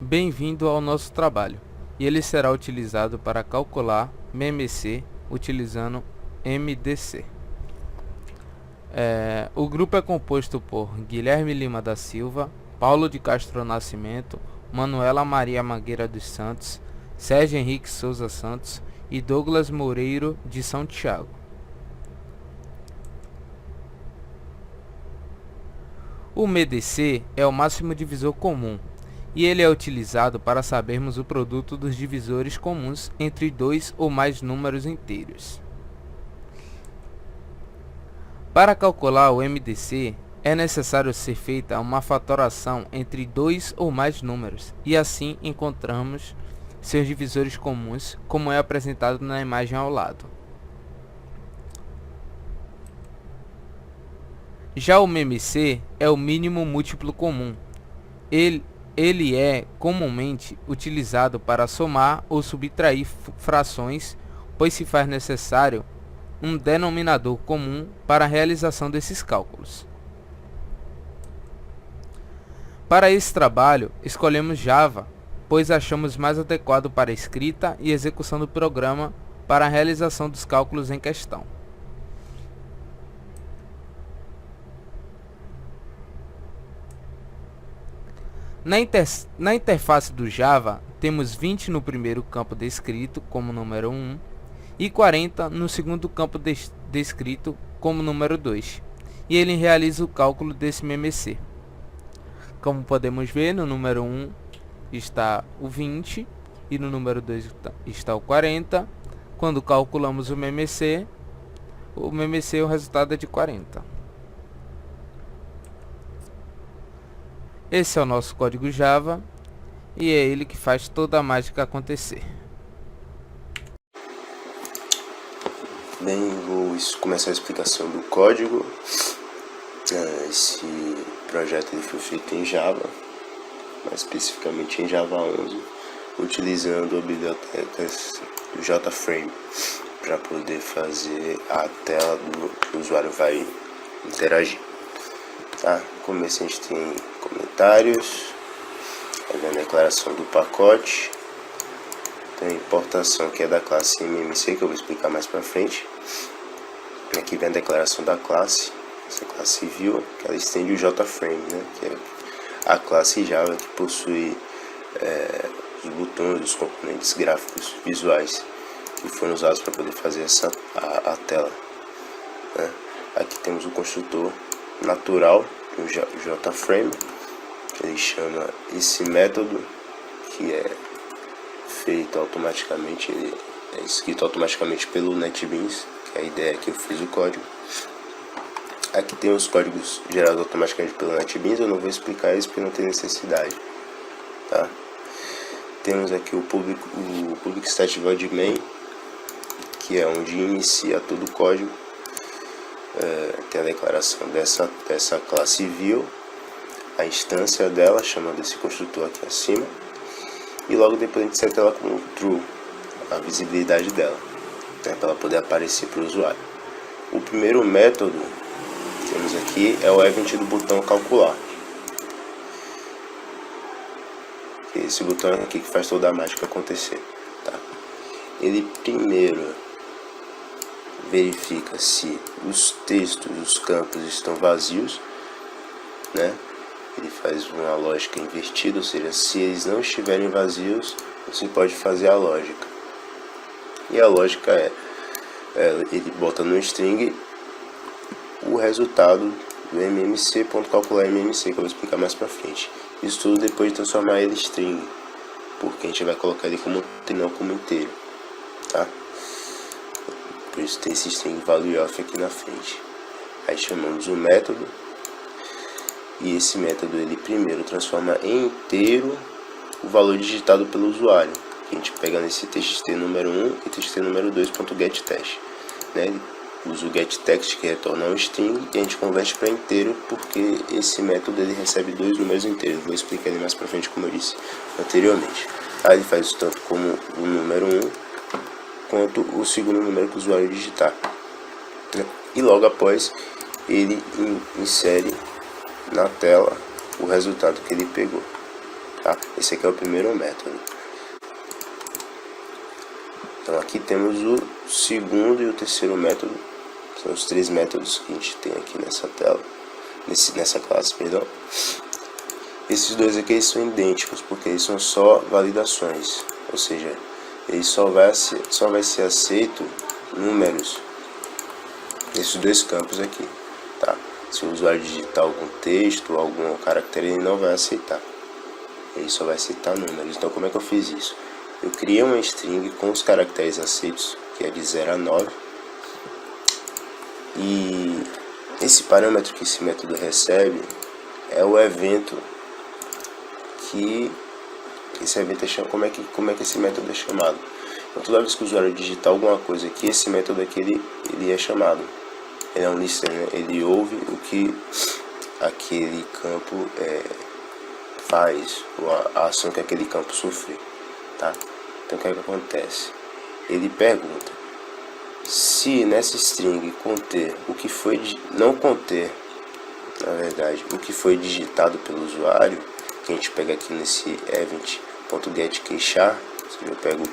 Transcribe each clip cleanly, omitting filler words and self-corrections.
Bem-vindo ao nosso trabalho, e ele será utilizado para calcular MMC utilizando MDC. O grupo é composto por Guilherme Lima da Silva, Paulo de Castro Nascimento, Manuela Maria Mangueira dos Santos, Sérgio Henrique Souza Santos e Douglas Moreiro de São Tiago. O MDC é o máximo divisor comum, e ele é utilizado para sabermos o produto dos divisores comuns entre dois ou mais números inteiros. Para calcular o MDC, é necessário ser feita uma fatoração entre dois ou mais números, e assim encontramos seus divisores comuns, como é apresentado na imagem ao lado. Já o MMC é o mínimo múltiplo comum. Ele é comumente utilizado para somar ou subtrair frações, pois se faz necessário um denominador comum para a realização desses cálculos. Para esse trabalho, escolhemos Java, pois achamos mais adequado para a escrita e execução do programa para a realização dos cálculos em questão. Na interface do Java, temos 20 no primeiro campo descrito como número 1 e 40 no segundo campo descrito como número 2, e ele realiza o cálculo desse MMC. Como podemos ver, no número 1 está o 20 e no número 2 está o 40. Quando calculamos o MMC o resultado é de 40. Esse é o nosso código Java e é ele que faz toda a mágica acontecer. Bem, vou começar a explicação do código. Esse projeto ele foi feito em Java, mais especificamente em Java 11, utilizando bibliotecas do JFrame para poder fazer a tela que o usuário vai interagir. Tá? No começo a gente tem comentários, aí vem a declaração do pacote, tem a importação que é da classe MMC, que eu vou explicar mais pra frente. Aqui vem a declaração da classe, essa classe view, que ela estende o JFrame, né? Que é a classe Java que possui os botões, os componentes gráficos visuais que foram usados para poder fazer a tela, né? Aqui temos o construtor natural do JFrame, ele chama esse método que é feito automaticamente, ele é escrito automaticamente pelo NetBeans, que é a ideia que eu fiz o código. Aqui tem os códigos gerados automaticamente pelo NetBeans, eu não vou explicar isso porque não tem necessidade, tá? Temos aqui o public static void main, que é onde inicia todo o código. Tem a declaração dessa classe view, a instância dela, chamando esse construtor aqui acima, e logo depois a gente seta ela como true, a visibilidade dela, né, para ela poder aparecer para o usuário. O primeiro método que temos aqui é o event do botão calcular. Esse botão aqui que faz toda a mágica acontecer, tá? Ele primeiro verifica se os textos, os campos estão vazios, né? Ele faz uma lógica invertida, ou seja, se eles não estiverem vazios, você pode fazer a lógica. E a lógica ele bota no string o resultado do MMC.calcular MMC, que eu vou explicar mais pra frente. Isso tudo depois de transformar ele em string, porque a gente vai colocar ele como não como inteiro, tá? Por isso tem esse string value of aqui na frente. Aí chamamos o método, e esse método ele primeiro transforma em inteiro o valor digitado pelo usuário. A gente pega nesse txt número 1 e txt número 2.getText, né? Ele usa o getText, que retorna um string, e a gente converte para inteiro porque esse método ele recebe dois números inteiros. Vou explicar ele mais para frente, como eu disse anteriormente. Aí ele faz tanto como o número 1 quanto o segundo número que o usuário digitar, né? E logo após ele insere na tela o resultado que ele pegou, tá? Esse aqui é o primeiro método. Então aqui temos o segundo e o terceiro método. São os três métodos que a gente tem aqui nessa tela, nessa classe, perdão. Esses dois aqui eles são idênticos, porque eles são só validações, ou seja, ele só vai ser aceito números nesses dois campos aqui, tá? Se o usuário digitar algum texto, algum caractere, ele não vai aceitar, ele só vai aceitar números. Então como é que eu fiz isso? Eu criei uma string com os caracteres aceitos, que é de 0 a 9, e esse parâmetro que esse método recebe é o evento que esse evento é chamado. Como é que esse método é chamado? Então toda vez que o usuário digitar alguma coisa aqui, esse método aqui ele é chamado. Ele é um listener, né? Ele ouve o que aquele campo faz, ou a ação que aquele campo sofre, tá? Então o que é que acontece? Ele pergunta se nessa string conter o que foi, não conter, na verdade, o que foi digitado pelo usuário, que a gente pega aqui nesse event.getQuechar, ou seja, eu pego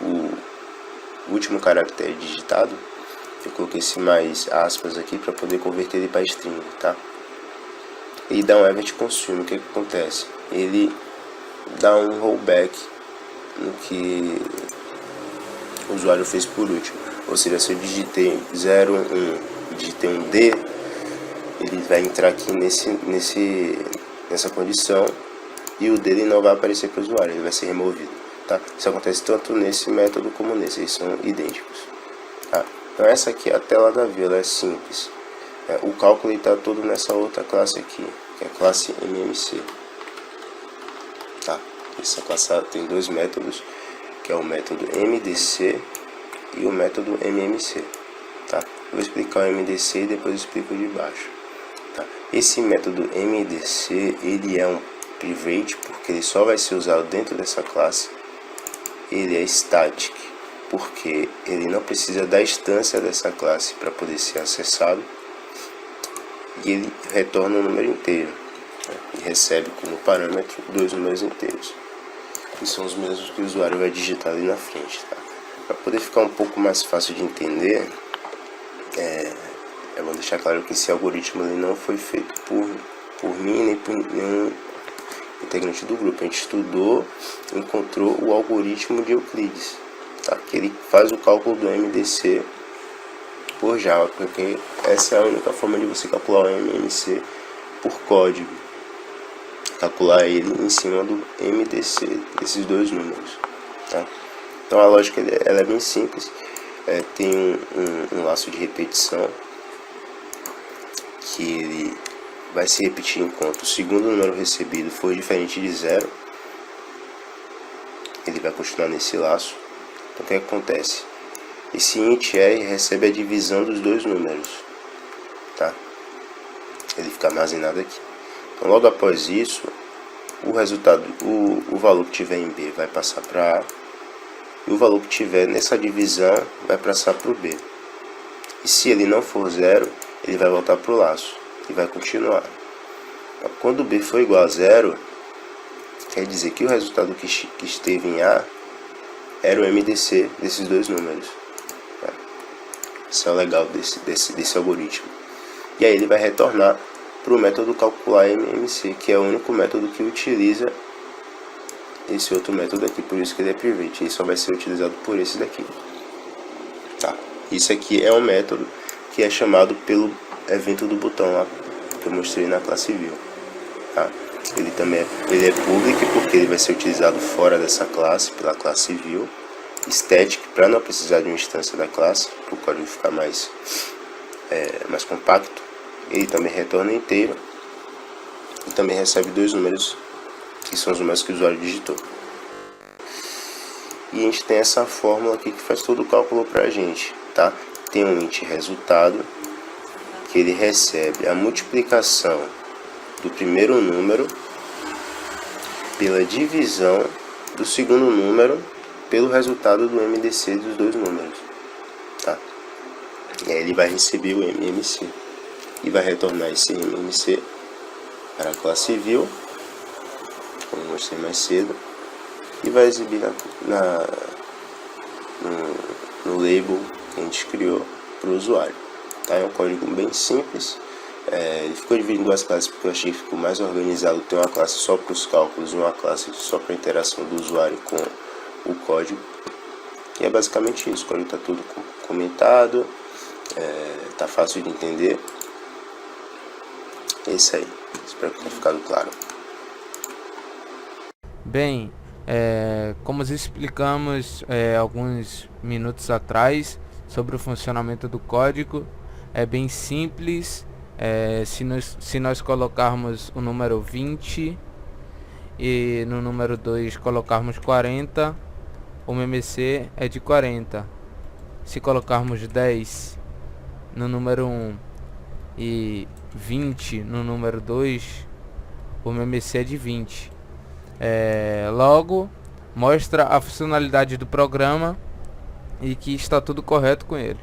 o último caractere digitado, eu coloquei esse mais aspas aqui para poder converter ele para string, tá? E dá um event consume. O que acontece? Ele dá um rollback no que o usuário fez por último. Ou seja, se eu digitei 0, 1 e digitei um D, ele vai entrar aqui nessa condição e o dele não vai aparecer para o usuário, ele vai ser removido, tá? Isso acontece tanto nesse método como nesse, eles são idênticos, tá? Então essa aqui é a tela da view, ela é simples. O cálculo está todo nessa outra classe aqui, que é a classe MMC, tá? Essa classe tem dois métodos, que é o método MDC e o método MMC, tá? Eu vou explicar o MDC e depois eu explico o de baixo, tá? Esse método MDC, ele é um private, porque ele só vai ser usado dentro dessa classe. Ele é static, porque ele não precisa da instância dessa classe para poder ser acessado, e ele retorna um número inteiro, né? E recebe como parâmetro dois números inteiros, que são os mesmos que o usuário vai digitar ali na frente, tá? Para poder ficar um pouco mais fácil de entender, eu vou deixar claro que esse algoritmo ele não foi feito por mim nem por nenhum integrante do grupo. A gente estudou, encontrou o algoritmo de Euclides, tá? Que ele faz o cálculo do MDC por Java, porque essa é a única forma de você calcular o MMC por código, calcular ele em cima do MDC, desses dois números, tá? Então a lógica ela é bem simples, tem um laço de repetição que ele vai se repetir enquanto o segundo número recebido for diferente de 0. Ele vai continuar nesse laço. Então o que acontece? Esse int r recebe a divisão dos dois números, tá? Ele fica armazenado aqui. Então logo após isso, o resultado, o valor que tiver em B vai passar para A, e o valor que tiver nessa divisão vai passar para o B. E se ele não for 0, ele vai voltar para o laço e vai continuar. Quando B for igual a 0, quer dizer que o resultado que esteve em A era o MDC desses dois números. Isso é o legal desse algoritmo. E aí ele vai retornar para o método calcular MMC, que é o único método que utiliza esse outro método aqui, por isso que ele é private. Ele só vai ser utilizado por esse daqui, tá? Isso aqui é um método que é chamado pelo evento do botão lá que eu mostrei na classe view, tá? Ele é public, porque ele vai ser utilizado fora dessa classe, pela classe view. Static, para não precisar de uma instância da classe, para o código ficar mais compacto. Ele também retorna inteiro e também recebe dois números, que são os números que o usuário digitou. E a gente tem essa fórmula aqui que faz todo o cálculo para a gente, tá? Tem um int resultado, que ele recebe a multiplicação do primeiro número pela divisão do segundo número pelo resultado do MDC dos dois números, tá? E aí ele vai receber o MMC e vai retornar esse MMC para a classe view, como mostrei mais cedo, e vai exibir no label que a gente criou para o usuário. Tá? É um código bem simples. Ele ficou dividido em duas classes porque eu achei que ficou mais organizado ter uma classe só para os cálculos e uma classe só para a interação do usuário com o código. E é basicamente isso, o código está tudo comentado, está fácil de entender. É isso aí, espero que tenha ficado claro. Bem, como explicamos alguns minutos atrás sobre o funcionamento do código, é bem simples. Se nós colocarmos o número 20 e no número 2 colocarmos 40, o MMC é de 40. Se colocarmos 10 no número 1 e 20 no número 2, o MMC é de 20. Logo, mostra a funcionalidade do programa e que está tudo correto com ele.